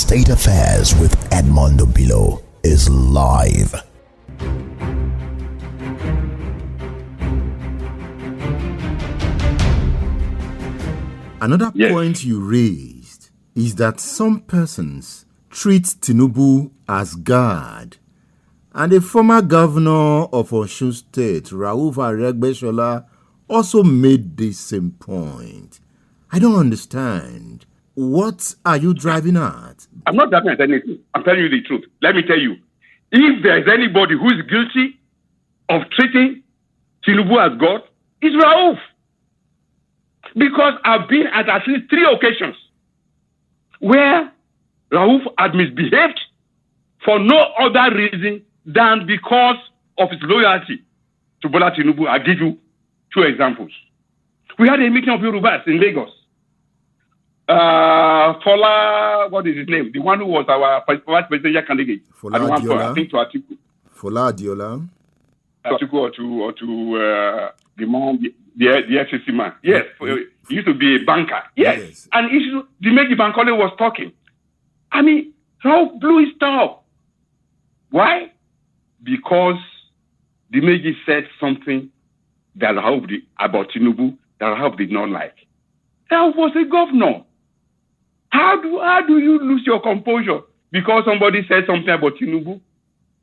State Affairs with Edmund Obilo is live. Another point you raised is that some persons treat Tinubu as God. And the former governor of Osun State, Tinubu-Aregbesola, also made the same point. I don't understand. What are you driving at? I'm not driving at anything. I'm telling you the truth. Let me tell you. If there's anybody who is guilty of treating Tinubu as God, it's Rauf. Because I've been at least 3 occasions where Rauf had misbehaved for no other reason than because of his loyalty to Bola Tinubu. I'll give you 2 examples. We had a meeting of Yorubas in Lagos. Sola, what is his name? The one who was our vice presidential candidate. Sola Adeyeye. I think to Atiku. Sola Adeyeye. Atiku or to the FCC man. Yes, he used to be a banker. Yes. And the Meji Bankole was talking. I mean, Rauf blew his top. Why? Because the Meji said something that Rauf about Tinubu that Rauf did not like. Rauf was a governor. How do you lose your composure because somebody said something about Tinubu?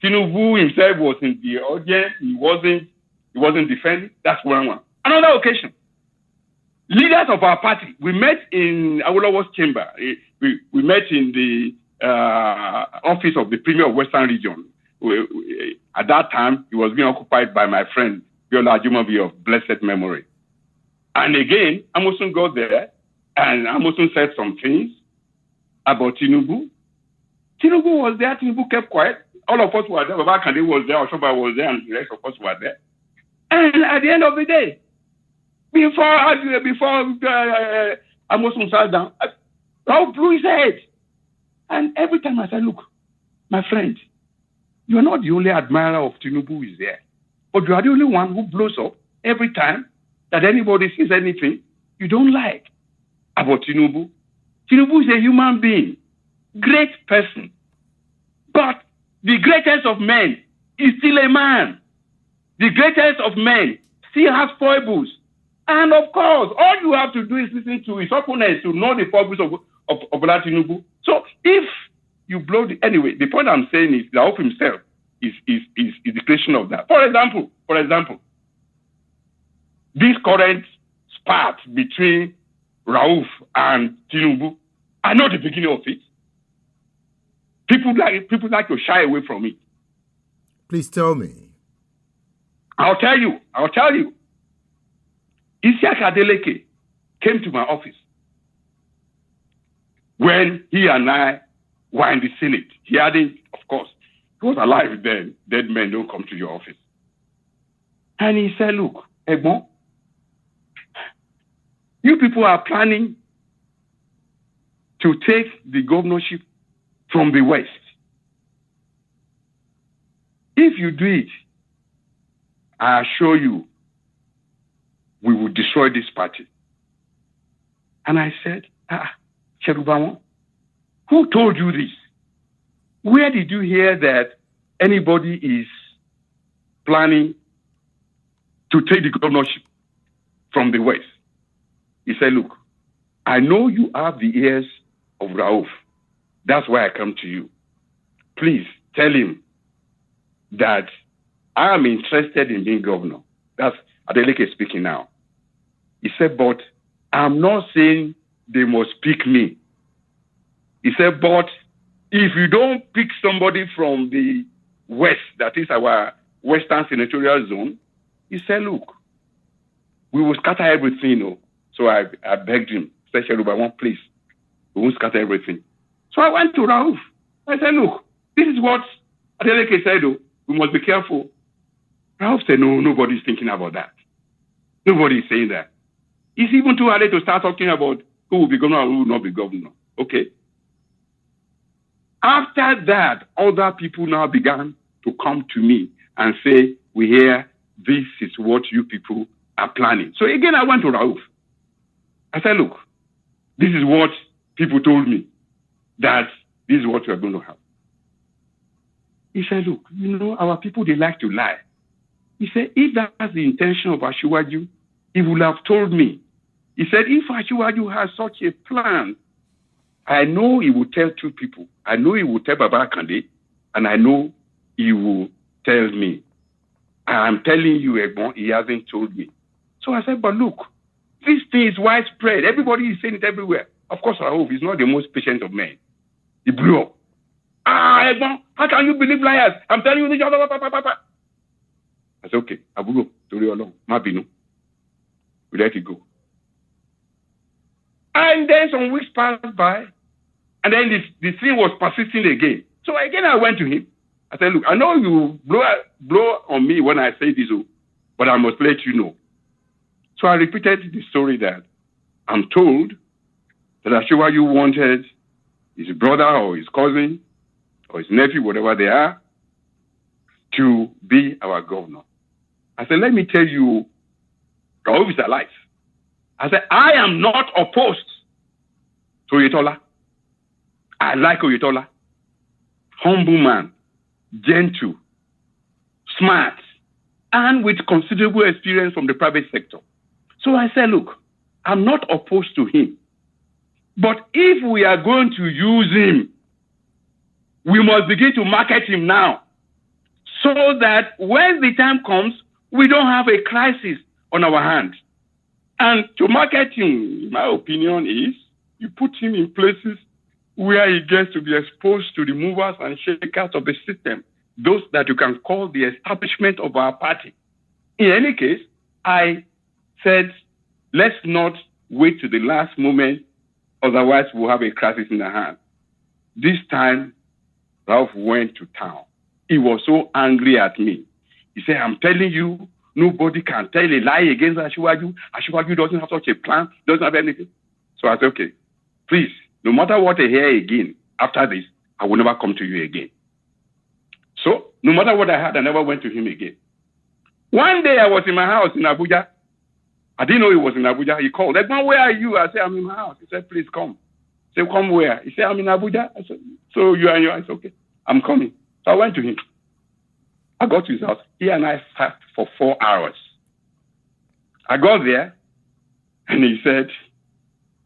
Tinubu himself was in the audience. He wasn't defending. That's one. Another occasion, leaders of our party, we met in Awolowo's chamber. We met in the office of the Premier of Western Region. At that time, it was being occupied by my friend, Biola Ajumobi of blessed memory. And again, Osun got there, and Osun said some things about Tinubu. Tinubu was there. Tinubu kept quiet. All of us were there. Baba Kande was there. Oshoba was there, and the rest of us were there. And at the end of the day, before Osun sat down, Rauf blew his head. And every time I said, look, my friend, you're not the only admirer of Tinubu who is there. But you are the only one who blows up every time that anybody sees anything you don't like about Tinubu. Tinubu is a human being, great person. But the greatest of men is still a man. The greatest of men still has foibles. And of course, all you have to do is listen to his opponents to know the foibles of Bola Tinubu. So if you blow anyway, the point I'm saying is Rauf himself is the creation of that. For example, this current spat between Rauf and Tinubu, I know the beginning of it. People like to shy away from it. Please tell me. I'll tell you. Isiaka Adeleke came to my office when he and I were in the Senate. He hadn't, of course, he was alive then. Dead men don't come to your office. And he said, look, Egbon, you people are planning to take the governorship from the West. If you do it, I assure you, we will destroy this party. And I said, Cherubawon, who told you this? Where did you hear that anybody is planning to take the governorship from the West? He said, look, I know you have the ears of Rauf. That's why I come to you. Please tell him that I am interested in being governor. That's Adeleke speaking now. He said, but I'm not saying they must pick me. He said, but if you don't pick somebody from the West, that is our Western senatorial zone, he said, look, we will scatter everything. So I begged him, especially by one place, we won't scatter everything. So I went to Rauf. I said, look, this is what Adeleke said, we must be careful. Rauf said, no, nobody's thinking about that. Nobody's saying that. It's even too early to start talking about who will be governor and who will not be governor. Okay? After that, other people now began to come to me and say, we hear this is what you people are planning. So again, I went to Rauf. I said, look, this is what people told me, that This is what we are going to have. He said, look, our people, they like to lie. He said, if that's the intention of Asiwaju, he would have told me. He said, if Asiwaju has such a plan, I know he will tell two people. I know he will tell Baba Kande, and I know he will tell me. I'm telling you, Egbon, he hasn't told me. So I said, but look, this thing is widespread. Everybody is saying it everywhere. Of course, I hope he's not the most patient of men. He blew up. Egbon, how can you believe liars? I'm telling you this. I said, okay, Aburo, Tori Olorun, ma binu. We let it go. And then some weeks passed by, and then the thing was persisting again. So again, I went to him. I said, look, I know you blow on me when I say this, but I must let you know. So I repeated the story that I'm told that Asiwaju wanted his brother or his cousin or his nephew, whatever they are, to be our governor. I said, let me tell you, Raouf is alive. I said, I am not opposed to Oyetola. I like Oyetola. Humble man, gentle, smart, and with considerable experience from the private sector. So I said, look, I'm not opposed to him. But if we are going to use him, we must begin to market him now, so that when the time comes, we don't have a crisis on our hands. And to market him, in my opinion, is you put him in places where he gets to be exposed to the movers and shakers of the system, those that you can call the establishment of our party. In any case, I said, let's not wait to the last moment, otherwise we'll have a crisis in our hands. This time, Ralph went to town. He was so angry at me. He said, I'm telling you, nobody can tell a lie against Asiwaju. Asiwaju doesn't have such a plan, doesn't have anything. So I said, okay, please, no matter what I hear again after this, I will never come to you again. So no matter what I had, I never went to him again. One day I was in my house in Abuja. I didn't know he was in Abuja. He called, Edmund, where are you? I said, I'm in my house. He said, please come. I said, come where? He said, I'm in Abuja. I said, so you are in your house? Okay, I'm coming. So I went to him. I got to his house. He and I sat for 4 hours. I got there, and he said,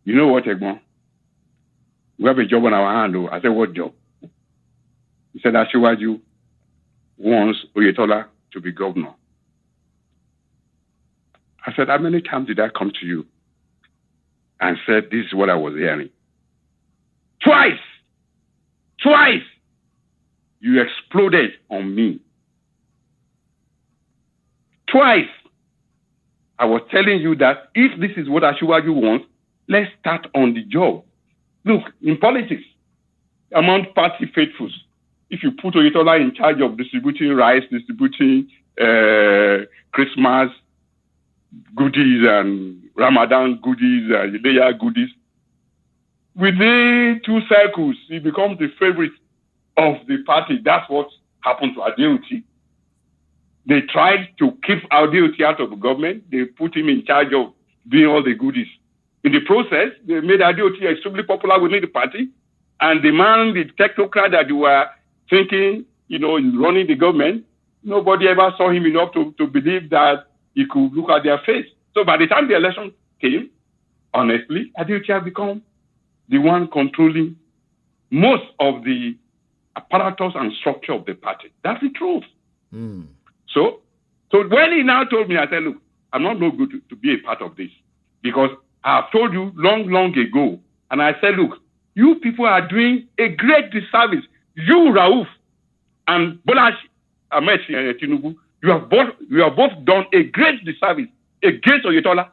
you know what, Edmund? We have a job on our hand. I said, what job? He said, Asiwaju wants Oyetola to be governor. I said, how many times did I come to you and said, this is what I was hearing? Twice! Twice! You exploded on me. Twice! I was telling you that if this is what Asiwaju wants, let's start on the job. Look, in politics, among party faithfuls, if you put Oyetola in charge of distributing rice, distributing Christmas goodies and Ramadan goodies and Ileya goodies, within 2 cycles, he becomes the favorite of the party. That's what happened to Adeoti. They tried to keep Adeoti out of the government. They put him in charge of doing all the goodies. In the process, they made Adeoti extremely popular within the party. And the man, the technocrat that you were thinking, is running the government, nobody ever saw him enough to believe that he could look at their face. So by the time the election came, honestly, Adeoti had become the one controlling most of the apparatus and structure of the party. That's the truth. Mm. So when he now told me, I said, look, I'm not no good to be a part of this, because I've told you long ago, and I said, look, you people are doing a great disservice. You, Raouf, and Bola Ahmed Tinubu, you have both done a great disservice against Oyetola,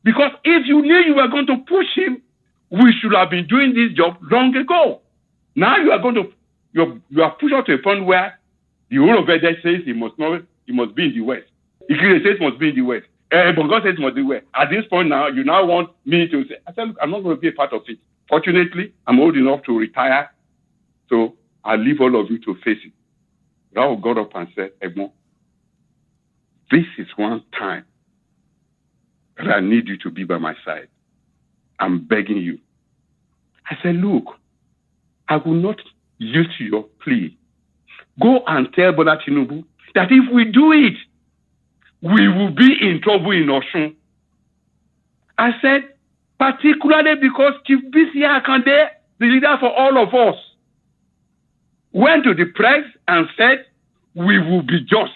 because if you knew you were going to push him, we should have been doing this job long ago. Now you are going to, you are pushed out to a point where the whole of it says he must be in the West. Ikire says he must be in the West. Bongo says he must be West. At this point now, you now want me to say, I said, look, I'm not going to be a part of it. Fortunately, I'm old enough to retire, so I'll leave all of you to face it. Raouf got up and said, Edmund, this is one time that I need you to be by my side. I'm begging you. I said, look, I will not yield to your plea. Go and tell Bola Tinubu that if we do it, we will be in trouble in Osun. I said, particularly because Chief B.C. Akande, the leader for all of us, went to the press and said, we will be just.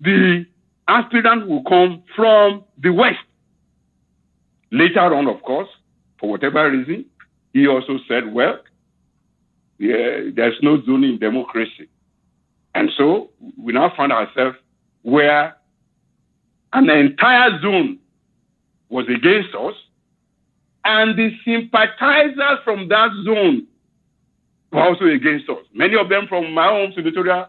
The aspirant will come from the West. Later on, of course, for whatever reason, he also said, well, there's no zoning in democracy. And so we now find ourselves where an entire zone was against us, and the sympathizers from that zone were also against us. Many of them from my own senatorial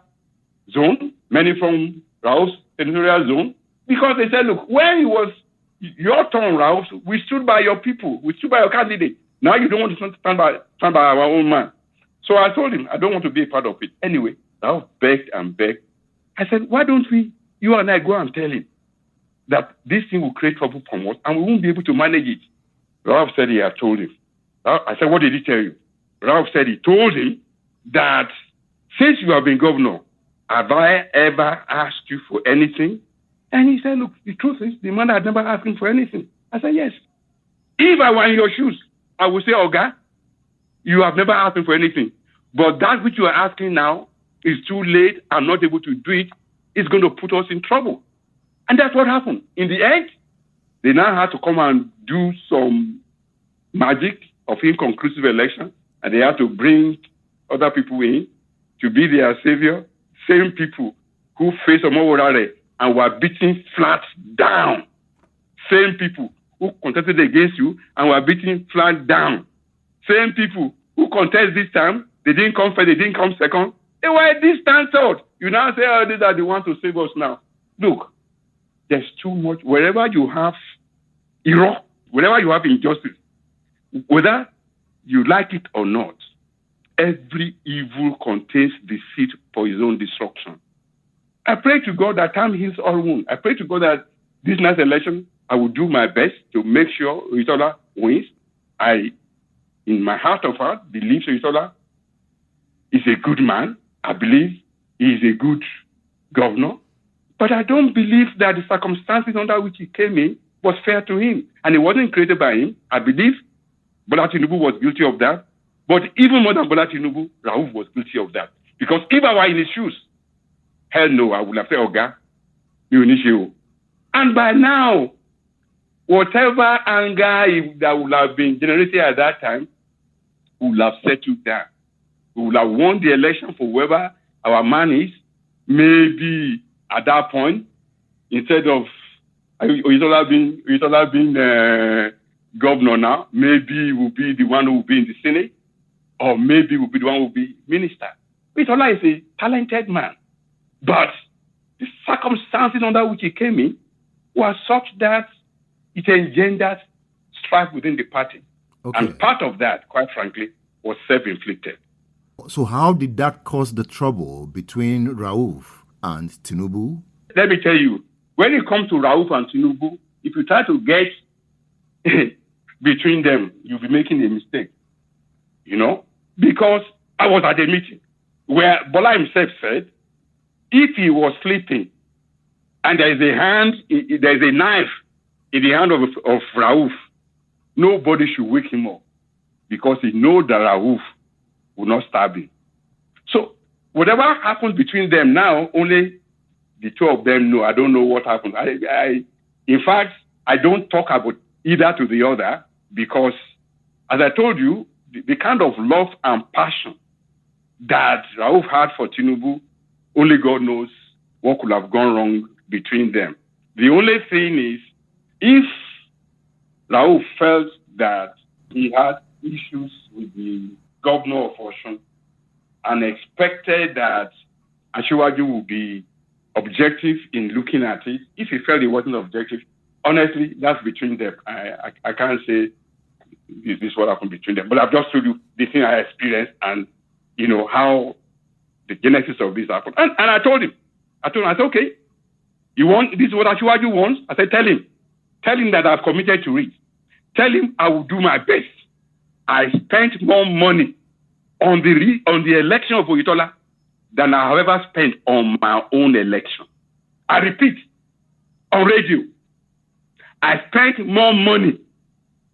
zone, many from Rauf's senatorial zone, because they said, look, when it was your turn, Rauf, we stood by your people, we stood by your candidate. Now you don't want to stand by our own man. So I told him, I don't want to be a part of it. Anyway, Rauf begged and begged. I said, why don't you and I go and tell him that this thing will create trouble from us and we won't be able to manage it? Rauf said he had told him. I said, what did he tell you? Rauf said he told him that since you have been governor, have I ever asked you for anything? And he said, look, the truth is, the man had never asked him for anything. I said, yes. If I were in your shoes, I would say, Oga, you have never asked him for anything. But that which you are asking now is too late. I'm not able to do it. It's going to put us in trouble. And that's what happened. In the end, they now had to come and do some magic of inconclusive election, and they had to bring other people in to be their savior. Same people who faced Omowolare and were beaten flat down. Same people who contested against you and were beaten flat down. Same people who contest this time, they didn't come first, they didn't come second. They were a distant third. You now say, oh, these are the ones to save us now. Look, there's too much. Wherever you have error, wherever you have injustice, whether you like it or not, every evil contains deceit for his own destruction. I pray to God that time heals all wounds. I pray to God that this next election, I will do my best to make sure Oyetola wins. I, in my heart of heart, believe Oyetola is a good man. I believe he is a good governor. But I don't believe that the circumstances under which he came in was fair to him. And it wasn't created by him. I believe Bola Tinubu was guilty of that. But even more than Bola Tinubu, Rauf was guilty of that. Because if I were in his shoes, hell no, I would have said, Oga, you initiate. And by now, whatever anger that would have been generated at that time would have settled down. We would have won the election for whoever our man is. Maybe at that point, instead of Oyetola being governor now, maybe he will be the one who will be in the Senate, or maybe he will be the one who will be minister. Oyetola is a talented man, but the circumstances under which he came in were such that it engendered strife within the party. Okay. And part of that, quite frankly, was self-inflicted. So how did that cause the trouble between Rauf and Tinubu? Let me tell you, when it comes to Rauf and Tinubu, if you try to get between them, you'll be making a mistake. You know? Because I was at a meeting where Bola himself said, if he was sleeping and there's a knife in the hand of Rauf, nobody should wake him up because he knows that Rauf will not stab him. So whatever happens between them now, only the two of them know. I don't know what happened. In fact, I don't talk about either to the other because, as I told you, the kind of love and passion that Rauf had for Tinubu, only God knows what could have gone wrong between them. The only thing is, if Rauf felt that he had issues with the governor of Osun and expected that Asiwaju would be objective in looking at it, if he felt he wasn't objective, honestly, that's between them. I can't say this is what happened between them, but I've just told you the thing I experienced and, you know, how the genesis of this happened. And I told him, I said, okay, this is what Asiwaju wants? I said, tell him that I've committed to it. Tell him I will do my best. I spent more money on the election of Oyetola than I have ever spent on my own election. I repeat, on radio, I spent more money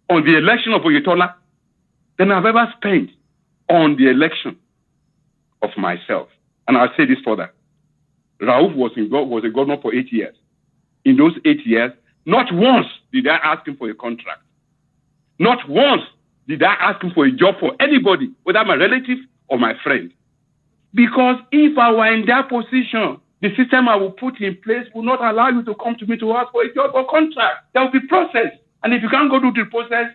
on the election of Oyetola than I've ever spent on the election of myself. And I'll say this further. Rauf was a governor for 8 years. In those 8 years, not once did I ask him for a contract. Not once did I ask him for a job for anybody, whether my relative or my friend. Because if I were in that position, the system I will put in place will not allow you to come to me to ask for a job or contract. There will be process. And if you can't go through the process,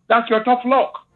that's your tough luck.